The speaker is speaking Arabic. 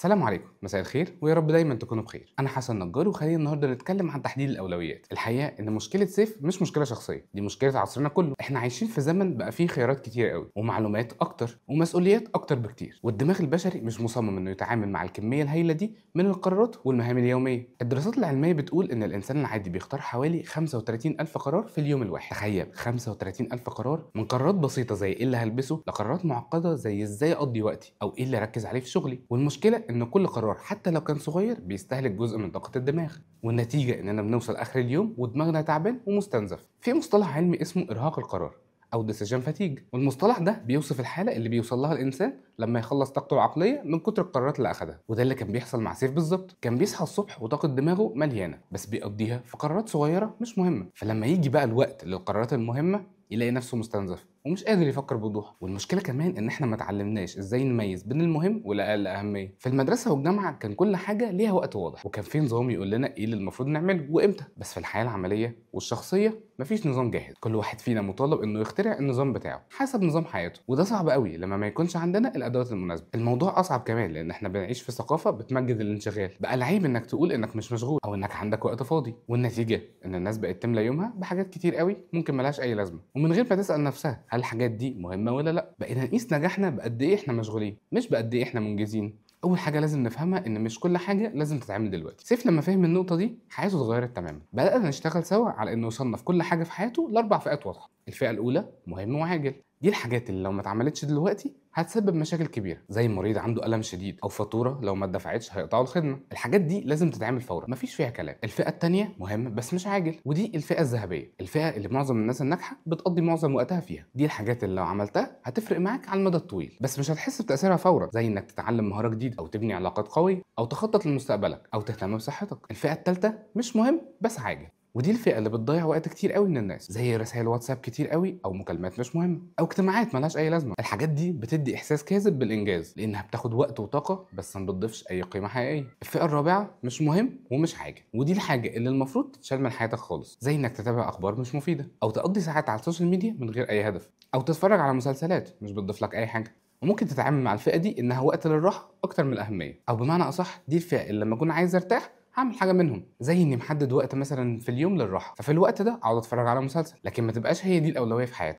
السلام عليكم، مساء الخير ويا رب دايما تكونوا بخير. انا حسن نجار وخلينا النهارده نتكلم عن تحديد الاولويات. الحقيقه ان مشكله سيف مش مشكله شخصيه، دي مشكله عصرنا كله. احنا عايشين في زمن بقى فيه خيارات كتير قوي ومعلومات اكتر ومسؤوليات اكتر بكتير، والدماغ البشري مش مصمم انه يتعامل مع الكميه الهائله دي من القرارات والمهام اليوميه. الدراسات العلميه بتقول ان الانسان العادي بيختار حوالي 35 الف قرار في اليوم الواحد. تخيل 35 الف قرار، من قرارات بسيطه زي ايه اللي هلبسه لقرارات معقده زي ازاي اقضي وقتي او ايه اللي اركز عليه في شغلي. والمشكله ان كل قرار حتى لو كان صغير بيستهلك جزء من طاقة الدماغ، والنتيجة إننا بنوصل آخر اليوم ودماغنا تعبان ومستنزف. في مصطلح علمي اسمه إرهاق القرار أو decision fatigue، والمصطلح ده بيوصف الحالة اللي بيوصل لها الإنسان لما يخلص طاقته العقلية من كتر القرارات اللي أخدها. وده اللي كان بيحصل مع سيف بالظبط، كان بيصحى الصبح وطاقة دماغه مليانة بس بيقضيها في قرارات صغيرة مش مهمة، فلما يجي بقى الوقت للقرارات المهمة يلاقي نفسه مستنزف ومش قادر يفكر بوضوح. والمشكله كمان ان احنا ما اتعلمناش ازاي نميز بين المهم والاقل اهميه. في المدرسه والجامعه كان كل حاجه ليها وقت واضح، وكان في نظام يقول لنا ايه اللي المفروض نعمله وامتى. بس في الحياه العمليه والشخصيه مفيش نظام جاهز، كل واحد فينا مطالب انه يخترع النظام بتاعه حسب نظام حياته، وده صعب قوي لما ما يكونش عندنا الادوات المناسبه. الموضوع اصعب كمان لان احنا بنعيش في ثقافه بتمجد الانشغال، بقى العيب انك تقول انك مش مشغول او انك عندك وقت فاضي، والنتيجه ان الناس بقت تملى يومها بحاجات كتير قوي ممكن ملهاش اي لازمه، ومن غير ما تسال نفسها هل الحاجات دي مهمه ولا لا. بقينا نقيس نجاحنا بقد ايه احنا مشغولين مش بقد ايه احنا منجزين. اول حاجه لازم نفهمها ان مش كل حاجه لازم تتعمل دلوقتي. سيف لما فهم النقطه دي حياته اتغيرت تماما، بدانا نشتغل سوا على انه يصنف كل حاجه في حياته لاربع فئات واضحه. الفئه الاولى مهم وعاجل، دي الحاجات اللي لو ما اتعملتش دلوقتي هتسبب مشاكل كبيره، زي مريض عنده الم شديد او فاتوره لو ما اتدفعتش هيقطعوا الخدمه. الحاجات دي لازم تتعمل فورا مفيش فيها كلام. الفئه الثانيه مهم بس مش عاجل، ودي الفئه الذهبيه، الفئه اللي معظم الناس الناجحه بتقضي معظم وقتها فيها. دي الحاجات اللي لو عملتها هتفرق معاك على المدى الطويل بس مش هتحس بتاثيرها فورا، زي انك تتعلم مهاره جديده او تبني علاقات قويه او تخطط لمستقبلك او تهتم بصحتك. الفئه الثالثه مش مهم بس عاجل، ودي الفئه اللي بتضيع وقت كتير قوي من الناس، زي رسائل واتساب كتير قوي او مكالمات مش مهمه او اجتماعات ملهاش اي لازمه. الحاجات دي بتدي احساس كاذب بالانجاز لانها بتاخد وقت وطاقه بس ما بتضيفش اي قيمه حقيقيه. الفئه الرابعه مش مهم ومش حاجه، ودي الحاجه اللي المفروض تتشال من حياتك خالص، زي انك تتابع اخبار مش مفيده او تقضي ساعات على السوشيال ميديا من غير اي هدف او تتفرج على مسلسلات مش بتضيف لك اي حاجه. وممكن تتعامل مع الفئه دي انها وقت للراحه اكتر من الاهميه، او بمعنى اصح دي الفئه اللي لما اكون عايز ارتاح هعمل حاجه منهم، زي اني محدد وقت مثلا في اليوم للراحه، ففي الوقت ده اقعد اتفرج على مسلسل، لكن ما تبقاش هي دي الاولويه في حياتي.